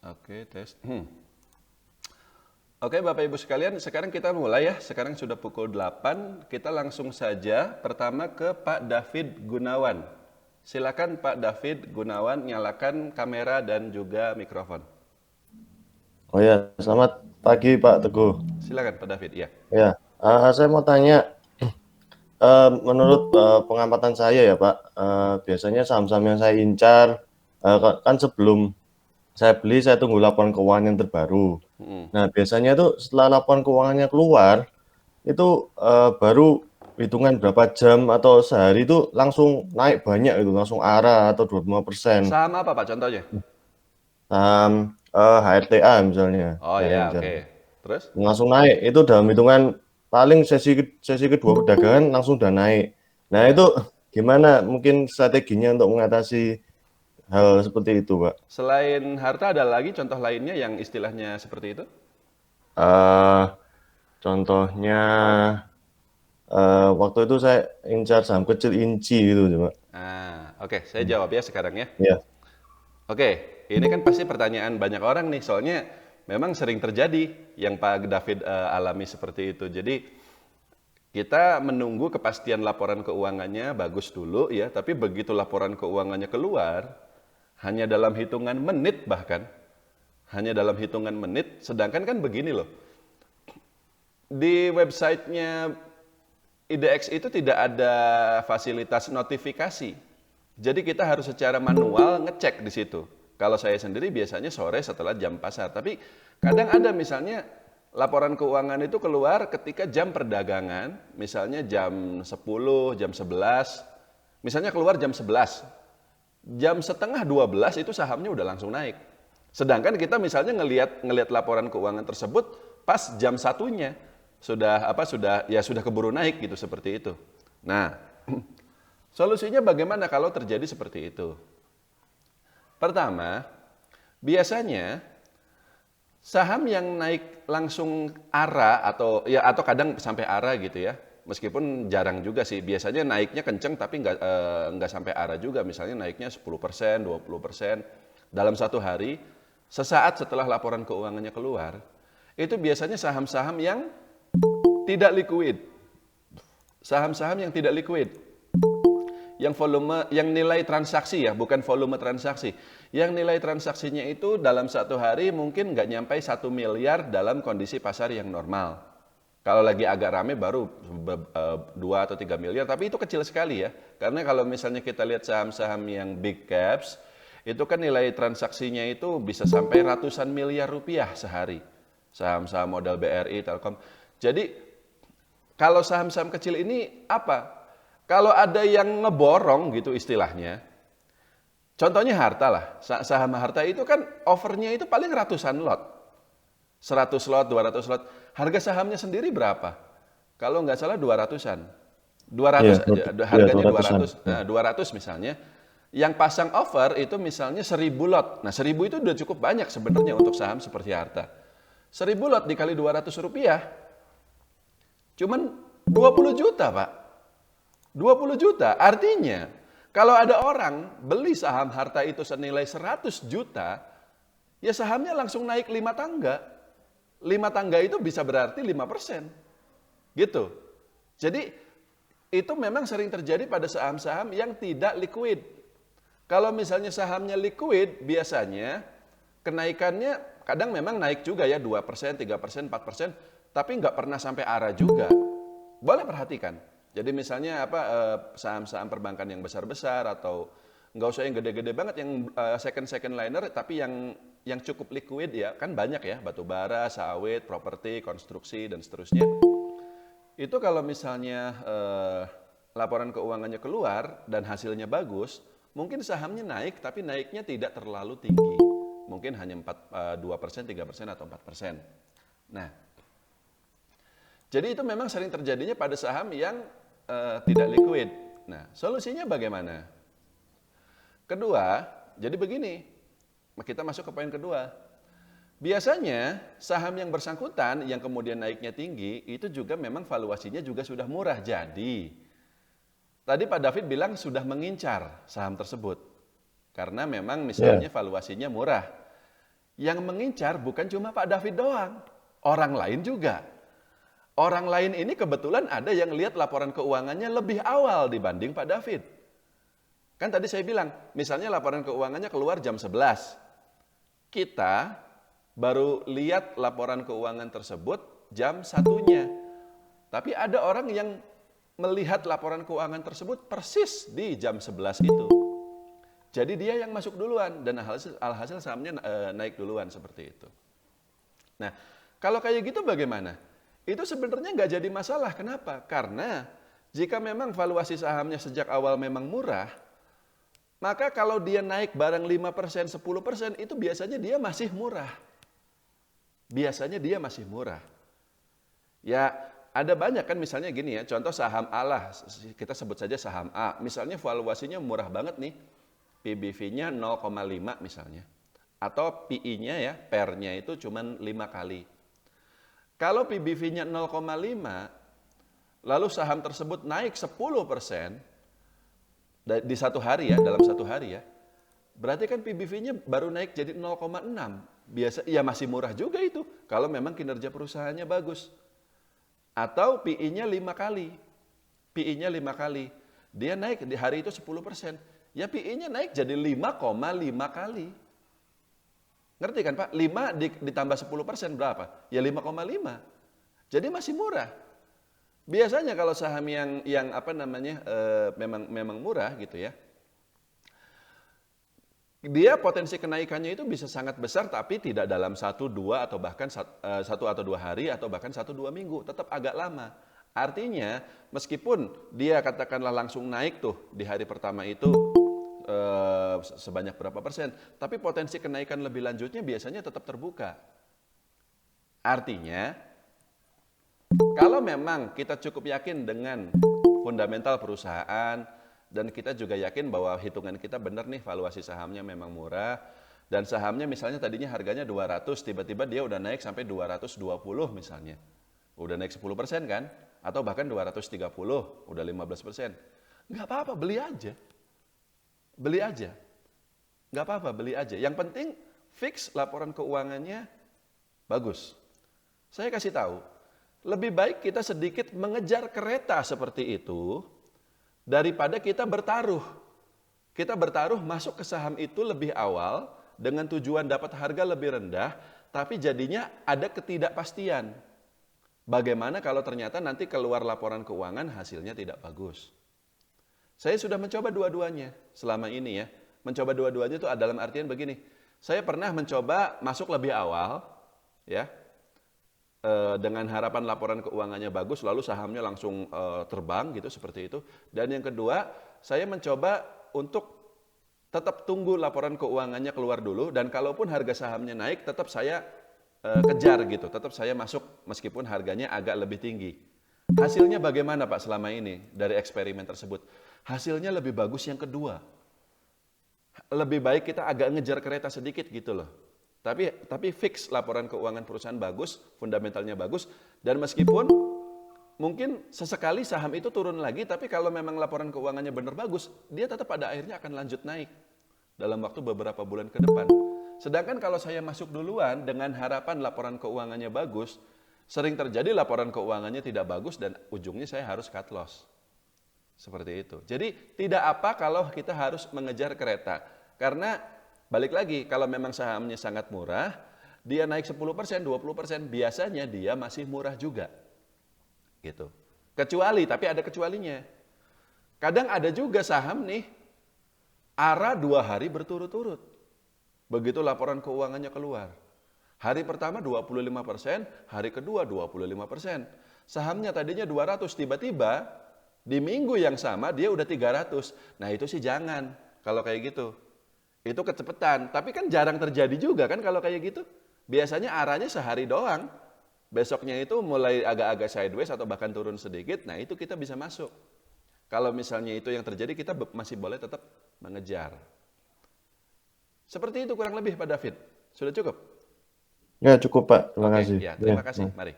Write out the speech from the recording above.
Oke, tes. Oke, Bapak Ibu sekalian, sekarang kita mulai ya. Sekarang sudah pukul 8, kita langsung saja pertama ke Pak David Gunawan. Silakan Pak David Gunawan, nyalakan kamera dan juga mikrofon. Oh ya, selamat pagi Pak Teguh. Silakan Pak David, ya. Ya, saya mau tanya, menurut pengamatan saya ya Pak, biasanya saham-saham yang saya incar, kan sebelum saya beli saya tunggu laporan keuangan yang terbaru. Nah, biasanya tuh setelah laporan keuangannya keluar, itu baru hitungan berapa jam atau sehari itu langsung naik banyak itu, langsung arah atau 25%. Saham apa Pak contohnya? Saham HRTA misalnya, Oh saya ya, incar. oke. Terus? Langsung naik itu dalam hitungan paling sesi kedua perdagangan langsung udah naik. Nah itu Ya. gimana mungkin strateginya untuk mengatasi hal seperti itu, Pak? Selain harta ada lagi contoh lainnya yang istilahnya seperti itu? eh Contohnya waktu itu saya incar saham kecil Inci gitu, Pak. Oke, saya jawab ya sekarang ya. Ya, Oke, ini kan pasti pertanyaan banyak orang nih, soalnya memang sering terjadi yang Pak David alami seperti itu. Jadi kita menunggu kepastian laporan keuangannya bagus dulu ya, tapi begitu laporan keuangannya keluar, hanya dalam hitungan menit bahkan, hanya dalam hitungan menit, sedangkan kan begini loh, di websitenya IDX itu tidak ada fasilitas notifikasi. Jadi kita harus secara manual ngecek di situ. Kalau saya sendiri biasanya sore setelah jam pasar. Tapi kadang ada misalnya laporan keuangan itu keluar ketika jam perdagangan, misalnya jam 10, jam 11. Misalnya keluar jam 11. Jam setengah 12 itu sahamnya udah langsung naik. Sedangkan kita misalnya ngelihat laporan keuangan tersebut pas jam satunya sudah keburu naik gitu seperti itu. Nah, solusinya bagaimana kalau terjadi seperti itu? Pertama, biasanya saham yang naik langsung ARA atau kadang sampai ARA gitu ya. Meskipun jarang juga sih, biasanya naiknya kenceng tapi nggak sampai ARA juga. Misalnya naiknya 10%, 20% dalam satu hari, sesaat setelah laporan keuangannya keluar, itu biasanya saham-saham yang tidak liquid. Saham-saham yang tidak liquid. Yang nilai transaksi ya, bukan volume transaksi. Yang nilai transaksinya itu dalam satu hari mungkin nggak nyampe 1 miliar dalam kondisi pasar yang normal. Kalau lagi agak rame baru 2 atau 3 miliar, tapi itu kecil sekali ya. Karena kalau misalnya kita lihat saham-saham yang big caps, itu kan nilai transaksinya itu bisa sampai ratusan miliar rupiah sehari. Saham-saham modal BRI, Telkom. Jadi kalau saham-saham kecil ini apa? Kalau ada yang ngeborong gitu istilahnya, contohnya harta lah, saham harta itu kan overnya itu paling ratusan lot. 100 lot, 200 lot. Harga sahamnya sendiri berapa? Kalau nggak salah 200-an. iya, 200, iya harganya 200-an. 200, 200 misalnya. Yang pasang over itu misalnya 1000 lot. Nah 1000 itu udah cukup banyak sebenarnya untuk saham seperti harta. 1000 lot dikali 200 rupiah, cuman 20 juta Pak. 20 juta, artinya kalau ada orang beli saham harta itu senilai 100 juta, ya sahamnya langsung naik 5 tangga. 5 tangga itu bisa berarti 5%. Gitu. Jadi itu memang sering terjadi pada saham-saham yang tidak liquid. Kalau misalnya sahamnya liquid, biasanya kenaikannya kadang memang naik juga ya 2%, 3%, 4%, tapi nggak pernah sampai arah juga. Boleh perhatikan. Jadi misalnya saham-saham perbankan yang besar-besar atau nggak usah yang gede-gede banget, yang second liner, tapi yang cukup liquid ya kan banyak ya, batu bara, sawit, properti, konstruksi dan seterusnya. Itu kalau misalnya laporan keuangannya keluar dan hasilnya bagus, mungkin sahamnya naik tapi naiknya tidak terlalu tinggi. Mungkin hanya 2%, 3% atau 4%. Nah, jadi itu memang sering terjadinya pada saham yang tidak liquid. Nah, solusinya bagaimana? Kedua, jadi begini, kita masuk ke poin kedua. Biasanya saham yang bersangkutan yang kemudian naiknya tinggi itu juga memang valuasinya juga sudah murah. Jadi, tadi Pak David bilang sudah mengincar saham tersebut. Karena memang misalnya Ya, valuasinya murah. Yang mengincar bukan cuma Pak David doang, orang lain juga. Orang lain ini kebetulan ada yang lihat laporan keuangannya lebih awal dibanding Pak David. Kan tadi saya bilang, misalnya laporan keuangannya keluar jam 11. Kita baru lihat laporan keuangan tersebut jam 1-nya. Tapi ada orang yang melihat laporan keuangan tersebut persis di jam 11 itu. Jadi dia yang masuk duluan dan alhasil sahamnya naik duluan seperti itu. Nah, kalau kayak gitu bagaimana? Itu sebenarnya nggak jadi masalah. Kenapa? Karena jika memang valuasi sahamnya sejak awal memang murah, maka kalau dia naik barang 5%, 10% itu biasanya dia masih murah. Biasanya dia masih murah. Ya, ada banyak kan misalnya gini ya, contoh saham A lah, kita sebut saja saham A. Misalnya valuasinya murah banget nih. PBV-nya 0,5 misalnya. Atau PI-nya ya, PER-nya itu cuma 5 kali. Kalau PBV-nya 0,5, lalu saham tersebut naik 10% di satu hari ya, dalam satu hari ya, berarti kan PBV-nya baru naik jadi 0,6. Biasa, ya masih murah juga itu, kalau memang kinerja perusahaannya bagus. Atau PI-nya 5 kali. PI-nya 5 kali. Dia naik di hari itu 10%. Ya PI-nya naik jadi 5,5 kali. Ngerti kan Pak? 5 ditambah 10% berapa? Ya 5,5. Jadi masih murah. Biasanya kalau saham yang apa namanya memang murah gitu ya. Dia potensi kenaikannya itu bisa sangat besar tapi tidak dalam 1, 2 atau bahkan 1 atau 2 hari atau bahkan 1, 2 minggu, tetap agak lama. Artinya meskipun dia katakanlah langsung naik tuh di hari pertama itu sebanyak berapa persen, tapi potensi kenaikan lebih lanjutnya biasanya tetap terbuka. Artinya, kalau memang kita cukup yakin dengan fundamental perusahaan dan kita juga yakin bahwa hitungan kita benar nih, valuasi sahamnya memang murah dan sahamnya misalnya tadinya harganya 200, tiba-tiba dia udah naik sampai 220 misalnya. Udah naik 10% kan? Atau bahkan 230, udah 15%. Nggak apa-apa, beli aja. Beli aja. Nggak apa-apa, beli aja. Yang penting fix laporan keuangannya bagus. Saya kasih tahu, lebih baik kita sedikit mengejar kereta seperti itu daripada kita bertaruh. Kita bertaruh masuk ke saham itu lebih awal dengan tujuan dapat harga lebih rendah, tapi jadinya ada ketidakpastian. Bagaimana kalau ternyata nanti keluar laporan keuangan hasilnya tidak bagus? Saya sudah mencoba dua-duanya selama ini ya. Mencoba dua-duanya itu dalam artian begini. Saya pernah mencoba masuk lebih awal ya. Dengan harapan laporan keuangannya bagus lalu sahamnya langsung terbang gitu seperti itu. Dan yang kedua, saya mencoba untuk tetap tunggu laporan keuangannya keluar dulu dan kalaupun harga sahamnya naik tetap saya kejar gitu. Tetap saya masuk meskipun harganya agak lebih tinggi. Hasilnya bagaimana Pak selama ini dari eksperimen tersebut? Hasilnya lebih bagus yang kedua. Lebih baik kita agak ngejar kereta sedikit gitu loh. Tapi fix laporan keuangan perusahaan bagus, fundamentalnya bagus, dan meskipun mungkin sesekali saham itu turun lagi, tapi kalau memang laporan keuangannya benar bagus, dia tetap pada akhirnya akan lanjut naik dalam waktu beberapa bulan ke depan. Sedangkan kalau saya masuk duluan dengan harapan laporan keuangannya bagus, sering terjadi laporan keuangannya tidak bagus dan ujungnya saya harus cut loss. Seperti itu. Jadi tidak apa kalau kita harus mengejar kereta. Karena balik lagi, kalau memang sahamnya sangat murah, dia naik 10%, 20%, biasanya dia masih murah juga. Gitu. Kecuali, tapi ada kecualinya. Kadang ada juga saham nih, ARA 2 hari berturut-turut. Begitu laporan keuangannya keluar. Hari pertama 25%, hari kedua 25%. Sahamnya tadinya 200, tiba-tiba di minggu yang sama dia udah 300. Nah itu sih jangan kalau kayak gitu. Itu kecepatan. Tapi kan jarang terjadi juga kan kalau kayak gitu. Biasanya arahnya sehari doang. Besoknya itu mulai agak-agak sideways atau bahkan turun sedikit. Nah itu kita bisa masuk. Kalau misalnya itu yang terjadi kita masih boleh tetap mengejar. Seperti itu kurang lebih Pak David. Sudah cukup? Ya cukup Pak, terima Oke, kasih. ya, terima Ya, kasih. nah. Mari.